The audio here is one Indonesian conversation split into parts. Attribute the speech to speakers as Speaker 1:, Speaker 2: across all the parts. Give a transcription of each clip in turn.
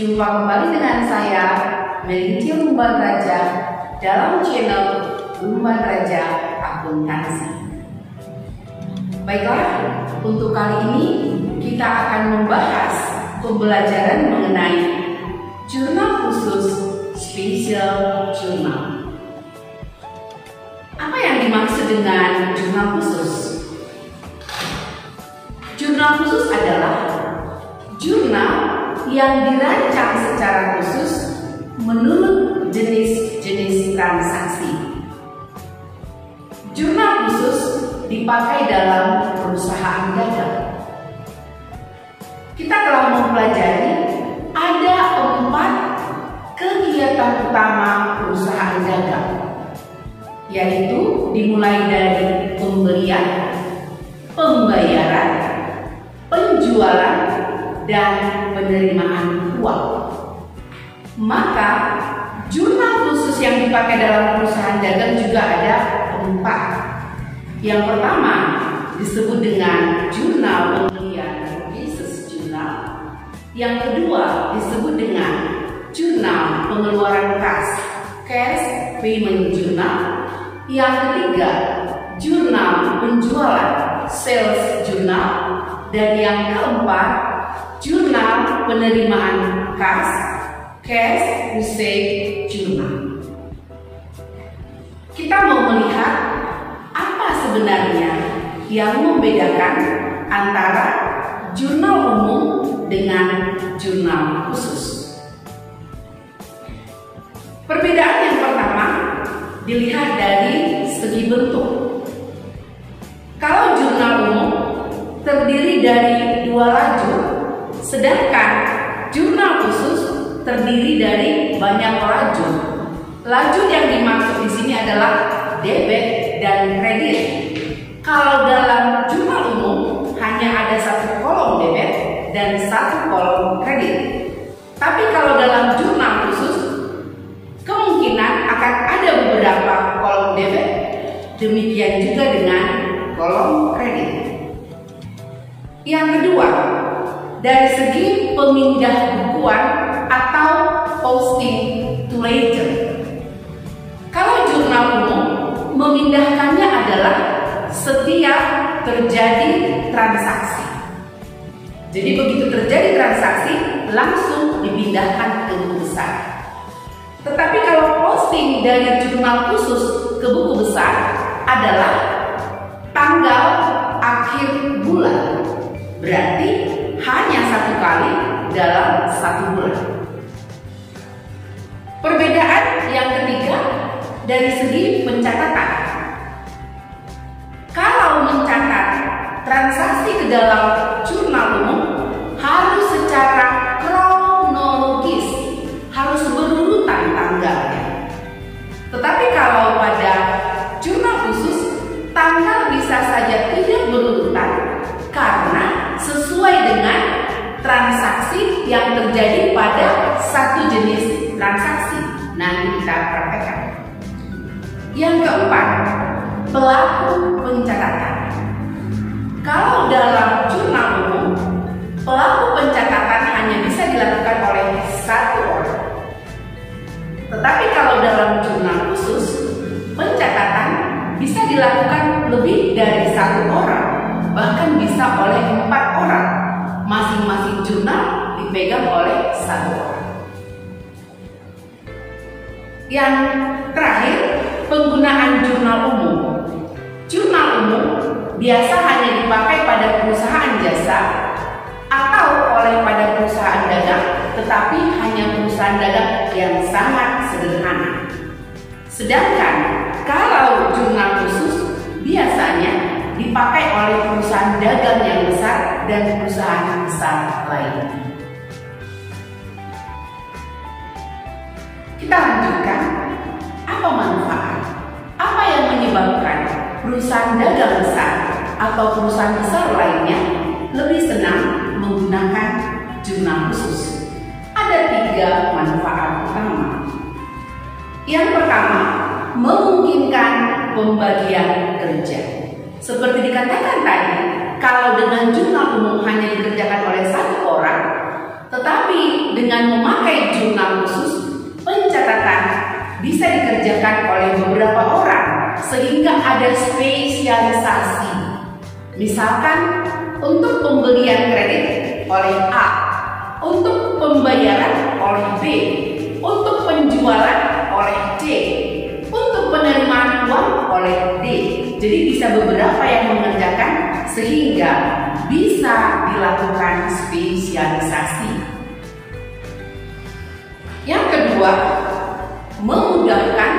Speaker 1: Jumpa kembali dengan saya, Melintia Lumban Raja, dalam channel Lumban Raja Akuntansi. Baiklah, untuk kali ini kita akan membahas pembelajaran mengenai jurnal khusus special journal. Apa yang dimaksud dengan jurnal khusus? Jurnal khusus adalah jurnal yang dirancang secara khusus menurut jenis-jenis transaksi. Jurnal khusus dipakai dalam perusahaan dagang. Kita telah mempelajari ada 4 kegiatan utama perusahaan dagang, yaitu dimulai dari pembelian, pembayaran, penjualan, dan penerimaan uang. Maka jurnal khusus yang dipakai dalam perusahaan dagang juga ada 4. Yang pertama disebut dengan jurnal pembelian business journal. Yang kedua disebut dengan jurnal pengeluaran kas cash payment journal. Yang ketiga jurnal penjualan sales journal. Dan yang keempat jurnal penerimaan kas cash receipt journal. Kita mau melihat apa sebenarnya yang membedakan antara jurnal umum dengan jurnal khusus. Perbedaan yang pertama dilihat dari segi bentuk. Kalau jurnal umum terdiri dari 2 lajur, sedangkan jurnal khusus terdiri dari banyak lajur. Lajur yang dimaksud di sini adalah debit dan kredit. Kalau dalam jurnal umum hanya ada 1 kolom debit dan 1 kolom kredit. Tapi kalau dalam jurnal khusus kemungkinan akan ada beberapa kolom debit, demikian juga dengan kolom kredit. Yang kedua, dari segi pemindah bukuan atau posting to ledger. Kalau jurnal umum, memindahkannya adalah setiap terjadi transaksi. Jadi begitu terjadi transaksi, langsung dipindahkan ke buku besar. Tetapi kalau posting dari jurnal khusus ke buku besar adalah tanggal akhir bulan. Berarti hanya 1 kali dalam 1 bulan. Perbedaan yang ketiga dari segi pencatatan. Kalau mencatat transaksi ke dalam jurnal umum harus secara kronologis, harus berurutan tanggalnya. Tetapi kalau pada jurnal khusus, tanggal bisa saja tidak berurutan karena sesuai dengan transaksi yang terjadi pada satu jenis transaksi. Nanti kita praktekkan. Yang keempat, pelaku pencatatan. Kalau dalam jurnal umum, pelaku pencatatan hanya bisa dilakukan oleh 1 orang. Tetapi kalau dalam jurnal khusus, pencatatan bisa dilakukan lebih dari 1 orang. Bahkan bisa oleh 4 orang. Masing-masing jurnal dipegang oleh 1 orang. Yang terakhir, penggunaan jurnal umum. Jurnal umum biasa hanya dipakai pada perusahaan jasa atau oleh pada perusahaan dagang, tetapi hanya perusahaan dagang yang sangat sederhana. Sedangkan kalau jurnal khusus biasanya dipakai oleh perusahaan dagang yang besar dan perusahaan besar lainnya. Kita lanjutkan. Apa manfaat? Apa yang menyebabkan perusahaan dagang besar atau perusahaan besar lainnya lebih senang menggunakan jurnal khusus? Ada 3 manfaat utama. Yang pertama, memungkinkan pembagian kerja. Seperti dikatakan tadi, kalau dengan jurnal umum hanya dikerjakan oleh 1 orang, Tetapi dengan memakai jurnal khusus, pencatatan bisa dikerjakan oleh beberapa orang sehingga ada spesialisasi. Misalkan untuk pembelian kredit oleh A, untuk pembayaran oleh B, untuk penjualan oleh C, untuk penerimaan uang oleh D. Jadi bisa beberapa yang mengerjakan sehingga bisa dilakukan spesialisasi. Yang kedua, memudahkan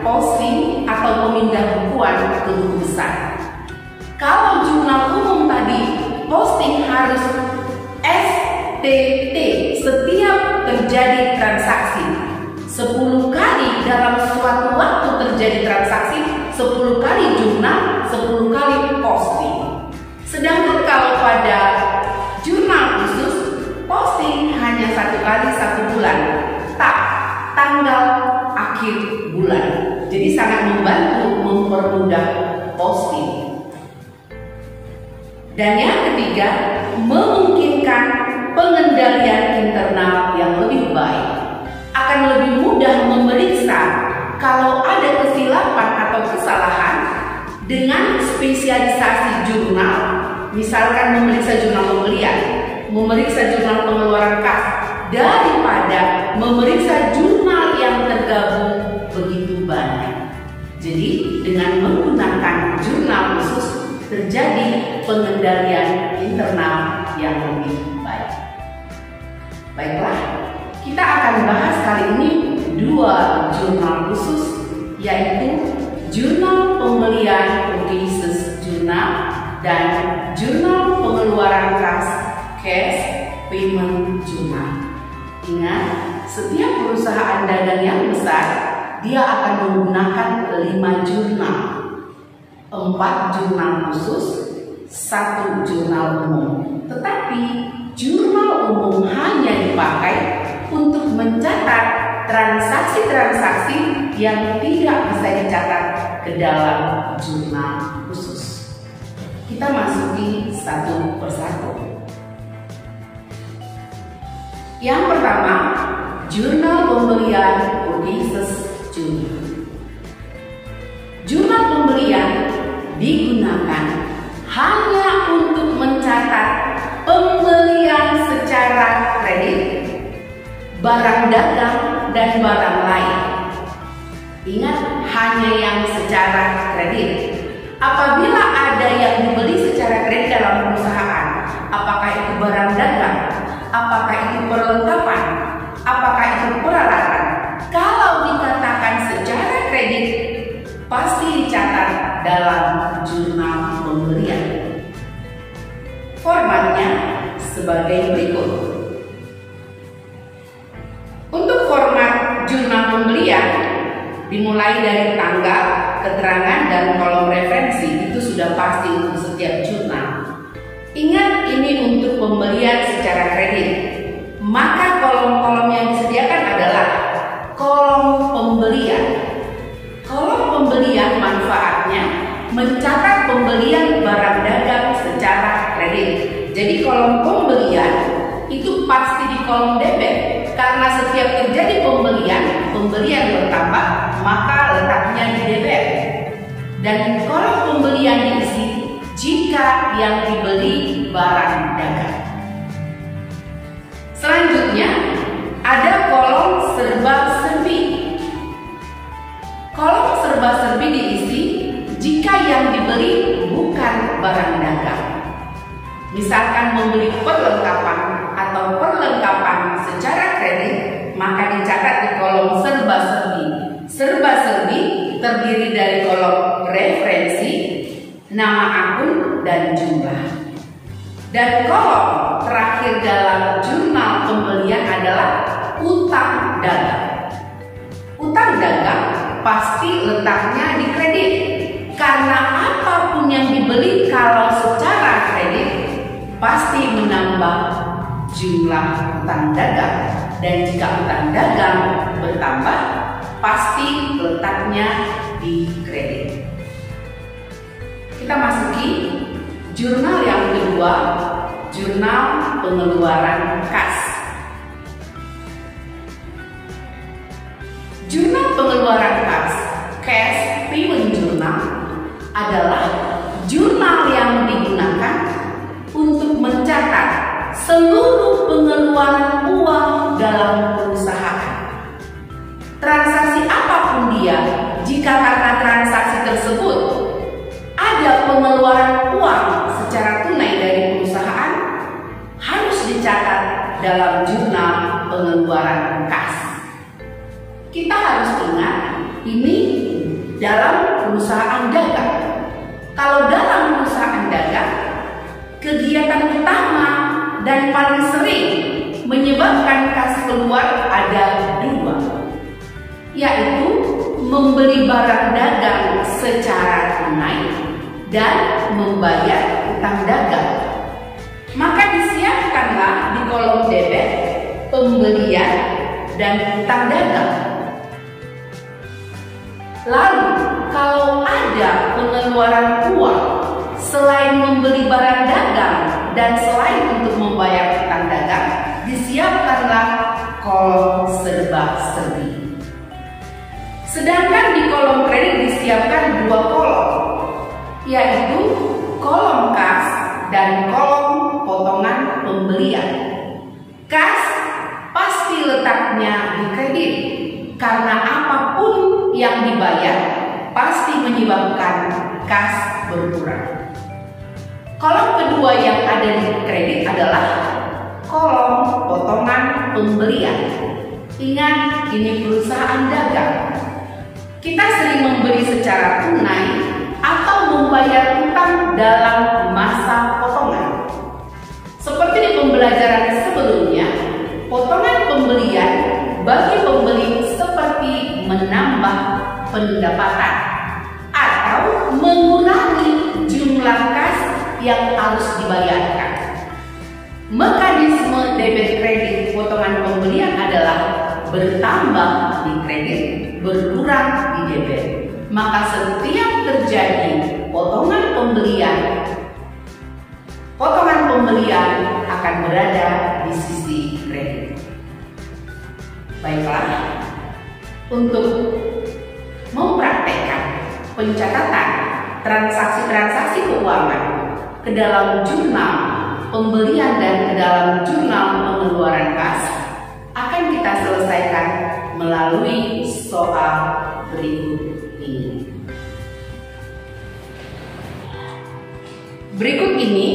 Speaker 1: posting atau pemindah bukuan ke buku besar. Kalau jurnal umum tadi posting harus STT setiap terjadi transaksi 10 kali dalam suatu waktu terjadi transaksi, 10 kali jurnal, 10 kali posting. Sedangkan kalau pada jurnal khusus posting hanya 1 kali 1 bulan, tanggal akhir bulan. Jadi sangat membantu mempermudah posting. Dan yang ketiga, memungkinkan pengendalian internal yang lebih baik. Akan lebih mudah memeriksa kalau ada kesilapan atau kesalahan dengan spesialisasi jurnal. Misalkan memeriksa jurnal pembelian, memeriksa jurnal pengeluaran kas, daripada memeriksa jurnal yang tergabung begitu banyak. Jadi dengan menggunakan jurnal khusus terjadi pengendalian internal yang lebih baik. Baiklah, kita akan bahas kali ini 2 jurnal khusus, yaitu jurnal pembelian purchases jurnal dan jurnal pengeluaran kas cash payment jurnal. Ingat, setiap perusahaan dagang yang besar dia akan menggunakan 5 jurnal, 4 jurnal khusus, 1 jurnal umum. Tetapi jurnal umum hanya dipakai untuk mencatat transaksi-transaksi yang tidak bisa dicatat ke dalam jurnal khusus. Kita masuki satu persatu. Yang pertama, jurnal pembelian purchases jurnal. Jurnal pembelian digunakan hanya untuk mencatat pembelian secara kredit, barang dagang, dan barang lain. Ingat, hanya yang secara kredit. Apabila ada yang dibeli secara kredit dalam perusahaan, apakah itu barang dagang, apakah itu perlengkapan, apakah itu peralatan, kalau dikatakan secara kredit, pasti dicatat dalam jurnal pembelian. Formatnya sebagai berikut. Untuk format jurnal pembelian, dimulai dari tanggal, keterangan, dan kolom referensi. Itu sudah pasti untuk setiap jurnal. Ingat, ini untuk pembelian secara kredit. Maka kolom-kolom yang disediakan adalah kolom pembelian. Kolom pembelian manfaatnya mencatat pembelian barang dagang secara kredit. Jadi kolom pembelian itu pasti di kolom debit. Karena setiap terjadi pembelian bertambah, maka letaknya di debit. Dan kolom pembelian diisi jika yang dibeli barang dagang. Selanjutnya ada kolom serba-serbi. Kolom serba-serbi diisi jika yang dibeli bukan barang dagang. Misalkan membeli perlengkapan atau perlengkapan secara kredit, maka dicatat di kolom serba-serbi. Serba-serbi terdiri dari kolom referensi, nama akun, dan jumlah. Dan kolom terakhir dalam jurnal pembelian adalah utang dagang. Utang dagang pasti letaknya di kredit, karena apapun yang dibeli kalau secara kredit pasti menambah jumlah utang dagang, dan jika utang dagang bertambah pasti letaknya di kredit. Kita masuki jurnal yang kedua, jurnal pengeluaran kas. pengeluaran kas, cash payment journal, adalah jurnal yang digunakan untuk mencatat seluruh pengeluaran uang dalam perusahaan. Transaksi apapun dia, jika karena transaksi tersebut ada pengeluaran uang secara tunai dari perusahaan, harus dicatat dalam jurnal pengeluaran kas. Kita harus ingat, ini dalam perusahaan dagang. Kalau dalam perusahaan dagang, kegiatan utama dan paling sering menyebabkan kas keluar ada dua, yaitu membeli barang dagang secara tunai dan membayar utang dagang. Maka disiapkanlah di kolom debit pembelian dan utang dagang. Lalu kalau ada pengeluaran uang selain membeli barang dagang dan selain untuk membayar utang dagang, disiapkanlah kolom serba-serbi. Sedangkan di kolom kredit disiapkan dua kolom, yaitu kolom kas dan kolom potongan pembelian. Kas pasti letaknya di kredit, karena apapun yang dibayar pasti menyebabkan kas berkurang. Kolom kedua yang ada di kredit adalah kolom potongan pembelian. Ingat, ini perusahaan dagang. Kita sering membeli secara tunai atau membayar utang dalam masa potongan. Seperti di pembelajaran sebelumnya, potongan pembelian bagi pembeli seperti menambah pendapatan atau mengurangi jumlah kas yang harus dibayarkan. Mekanisme debit kredit potongan pembelian adalah bertambah di kredit, berkurang di debit. Maka setiap terjadi potongan pembelian akan berada di sisi kredit. Baiklah, untuk mempraktekkan pencatatan transaksi-transaksi keuangan ke dalam jurnal pembelian dan ke dalam jurnal pengeluaran kas akan kita selesaikan melalui soal berikut ini. Berikut ini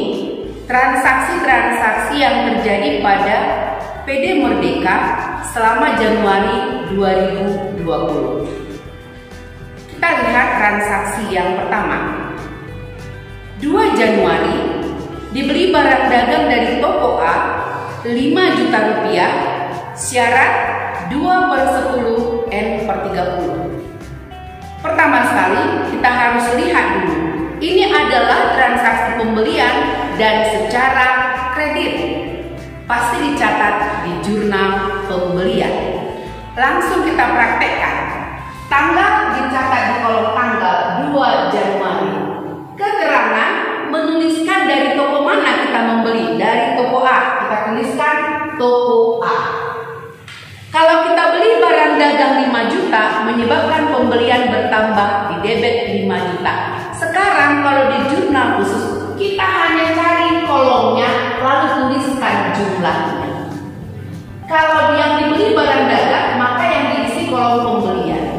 Speaker 1: transaksi-transaksi yang terjadi pada PD Merdeka selama Januari 2020. Kita lihat transaksi yang pertama. 2 Januari dibeli barang dagang dari toko A 5 juta rupiah, syarat 2/10 N/30. Pertama sekali kita harus lihat dulu, ini adalah transaksi pembelian dan secara kredit. Pasti dicatat di jurnal pembelian. Langsung kita praktekkan. Tanggal dicatat di kolom tanggal 2 Januari. Keterangan menuliskan dari toko mana kita membeli. Dari toko A, kita tuliskan toko A. Kalau kita beli barang dagang 5 juta, menyebabkan pembelian bertambah di debit 5 juta. Sekarang kalau di jurnal khusus, kita hanya cari kolomnya, lalu tuliskan jumlahnya. Kalau yang dibeli barang dagang, maka yang diisi kolom pembelian.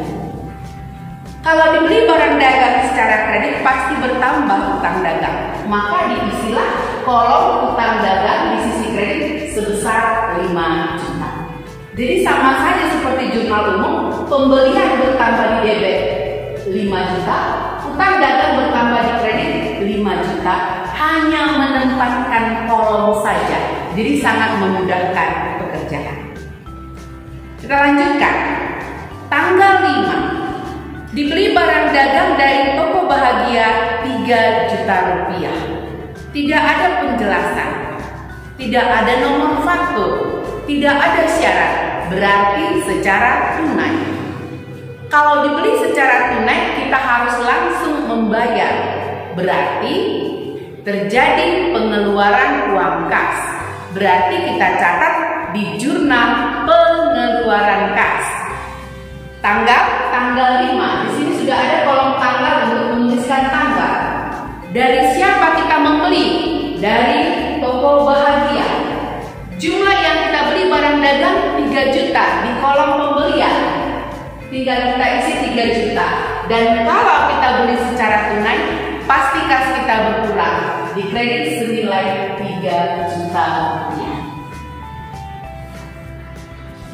Speaker 1: Kalau dibeli barang dagang secara kredit, pasti bertambah utang dagang. Maka diisilah kolom utang dagang di sisi kredit sebesar 5 juta. Jadi sama saja seperti jurnal umum, pembelian bertambah di debit 5 juta, utang dagang bertambah di kredit 5 juta, hanya menempatkan kolom saja. Jadi sangat memudahkan pekerjaan. Kita lanjutkan. Tanggal 5 dibeli barang dagang dari toko Bahagia 3 juta rupiah. Tidak ada penjelasan, tidak ada nomor faktur, tidak ada syarat, berarti secara tunai. Kalau dibeli secara tunai, kita harus langsung membayar, berarti terjadi pengeluaran uang kas. Berarti kita catat di jurnal pengeluaran kas. Tanggal 5. Di sini sudah ada kolom tanggal untuk menuliskan tanggal. Dari siapa kita membeli? Dari toko Bahagia. Jumlah yang kita beli barang dagang 3 juta di kolom pembelian. Tinggal kita isi 3 juta. Dan kalau kita beli secara tunai, pasti kas kita berkurang. Dikredit senilai 3 juta rupiah.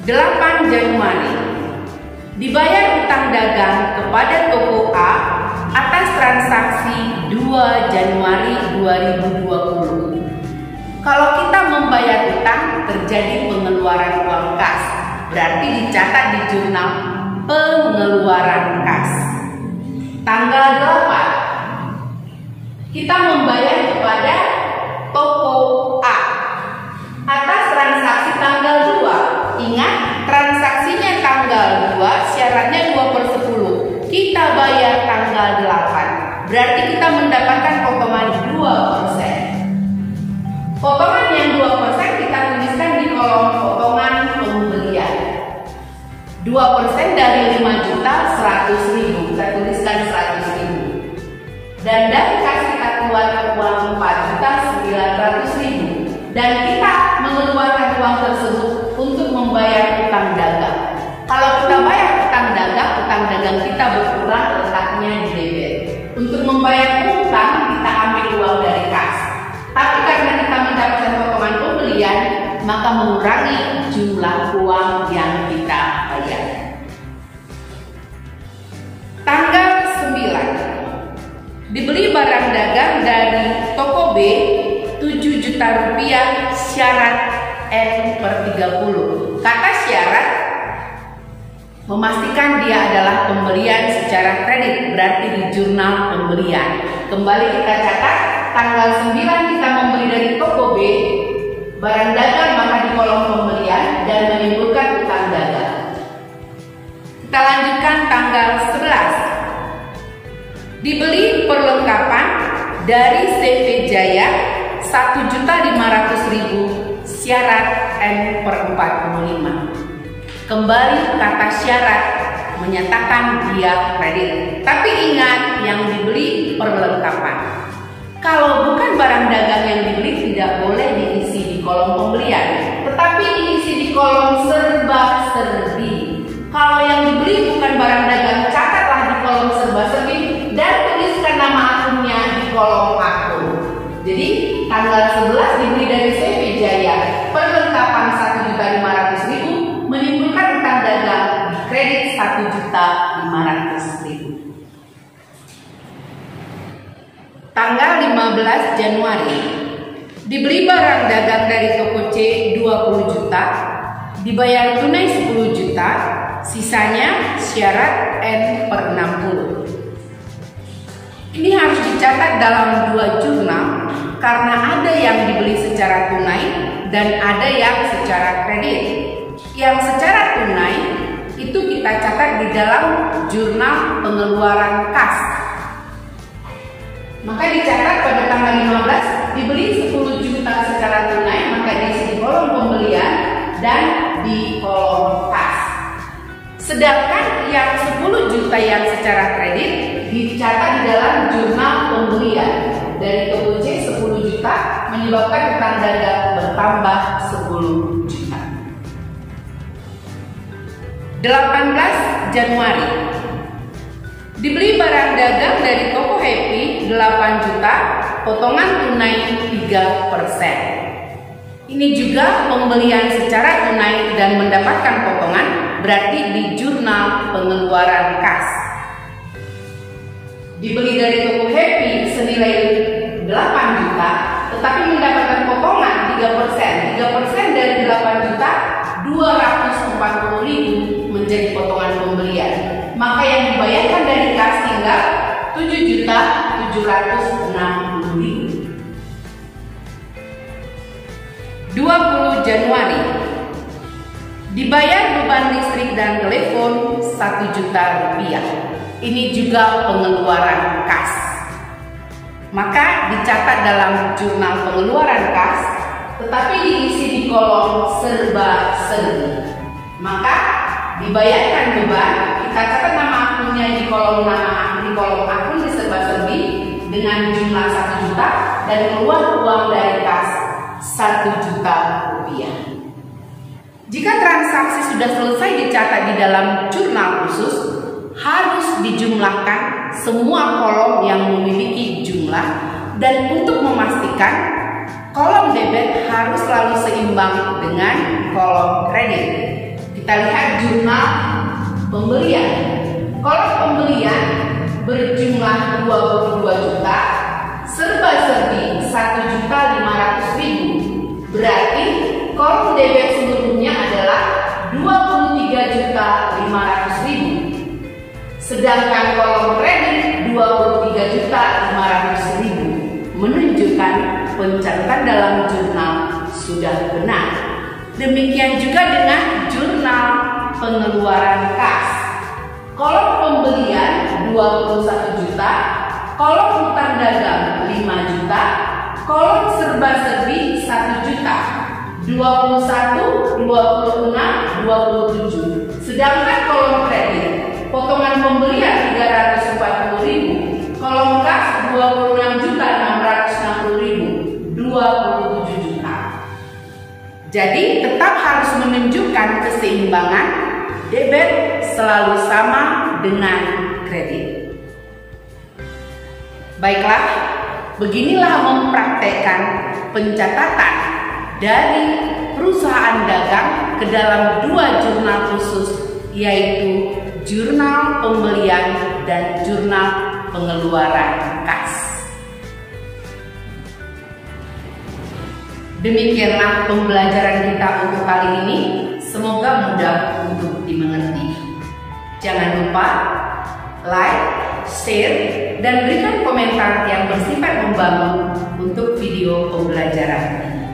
Speaker 1: 8 Januari. Dibayar utang dagang kepada toko A atas transaksi 2 Januari 2020. Kalau kita membayar utang, terjadi pengeluaran uang kas. Berarti dicatat di jurnal pengeluaran kas. Tanggal 8. Kita membayar kepada toko A atas transaksi tanggal 2. Ingat, transaksinya tanggal 2, syaratnya 2/10. Kita bayar tanggal 8. Berarti kita mendapatkan potongan 2%. Potongan yang 2% kita tuliskan di kolom potongan pembelian. 2% dari 5 juta 100.000. Kita tuliskan 100.000. Dan dari kas kita keluarkan uang 4.900.000. Dan kita mengeluarkan uang tersebut untuk membayar utang dagang. Kalau kita bayar utang dagang kita berkurang, letaknya di debit. Untuk membayar utang kita ambil uang dari kas. Tapi karena kita mendapatkan potongan pembelian, maka mengurangi jumlah uang yang kita bayar. Tanggal 9. Dibeli barang dagang dari toko B 7 juta rupiah, syarat N/30. Kata syarat memastikan dia adalah pembelian secara kredit, berarti di jurnal pembelian. Kembali kita catat, tanggal 9 kita membeli dari toko B barang dagang, maka di kolom pembelian dan menimbulkan utang dagang. Kita lanjutkan tanggal 11. Dibeli perlengkapan dari CV Jaya 1.500.000, syarat N/45. Kembali kata syarat menyatakan dia kredit. Tapi ingat, yang dibeli perlengkapan. Kalau bukan barang dagang yang dibeli, tidak boleh diisi di kolom pembelian, tetapi diisi di kolom serba-serbi. Kalau yang dibeli bukan barang dagang, catatlah di kolom serba-serbi dan tuliskan nama akunnya di kolom akun. Jadi tanggal 11 dibeli dari CV Jaya perlengkapan 1.500.000, menimbulkan utang dagang di kredit 1.500.000. Tanggal 15 Januari. Dibeli barang dagang dari toko C 20 juta, dibayar tunai 10 juta, sisanya syarat N/60. Ini harus dicatat dalam 2 jurnal karena ada yang dibeli secara tunai dan ada yang secara kredit. Yang secara tunai itu kita catat di dalam jurnal pengeluaran kas. Maka dicatat pada tanggal 15 dibeli 10 juta secara tunai, maka diisi di kolom pembelian dan di kolom kas. Sedangkan yang 10 juta yang secara kredit dicatat di dalam jurnal pembelian. Dari toko C 10 juta menyebabkan utang dagang bertambah 10 juta. 18 Januari. Dibeli barang dagang dari toko Happy 8 juta, potongan tunai 3%. Ini juga pembelian secara tunai dan mendapatkan potongan, berarti di jurnal pengeluaran kas. Dibeli dari toko Happy senilai 8 juta, tetapi mendapatkan potongan 3%. 3% dari 8 juta 240.000 menjadi potongan pembelian. Maka yang dibayarkan dari kas tinggal 7.760.000. 20 Januari. Dibayar beban listrik dan telepon 1 juta rupiah. Ini juga pengeluaran kas. Maka dicatat dalam jurnal pengeluaran kas, tetapi diisi di kolom serba-serbi. Maka dibayarkan beban, kita catat nama akunnya di kolom akun di serba-serbi dengan jumlah 1 juta dan keluar uang dari kas 1 juta rupiah. Jika transaksi sudah selesai dicatat di dalam jurnal khusus, harus dijumlahkan semua kolom yang memiliki jumlah, dan untuk memastikan kolom debit harus selalu seimbang dengan kolom kredit. Kita lihat jurnal pembelian. Kolom pembelian berjumlah 22 juta, serba-serbi 1.500.000. Berarti kolom debit seluruhnya adalah 23.500.000. Sedangkan kolom kredit 23.500.000 menunjukkan pencatatan dalam jurnal sudah benar. Demikian juga dengan jurnal pengeluaran kas. Kolom pembelian 21 juta, kolom utang dagang 5 juta, kolom serba-serbi 1 juta, 21, 26, 27. Sedangkan kolom kredit, potongan pembelian 340.000, kolom kas 26.660.000, 27 juta. Jadi tetap harus menunjukkan keseimbangan, debit selalu sama dengan kredit. Baiklah, beginilah mempraktekkan pencatatan dari perusahaan dagang ke dalam 2 jurnal khusus, yaitu jurnal pembelian dan jurnal pengeluaran kas. Demikianlah pembelajaran kita untuk kali ini. Semoga mudah untuk dimengerti. Jangan lupa like, share, dan berikan komentar yang bersifat membangun untuk video pembelajaran ini.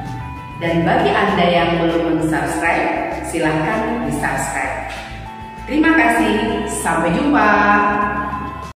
Speaker 1: Dan bagi Anda yang belum mensubscribe, silahkan di-subscribe. Terima kasih, sampai jumpa.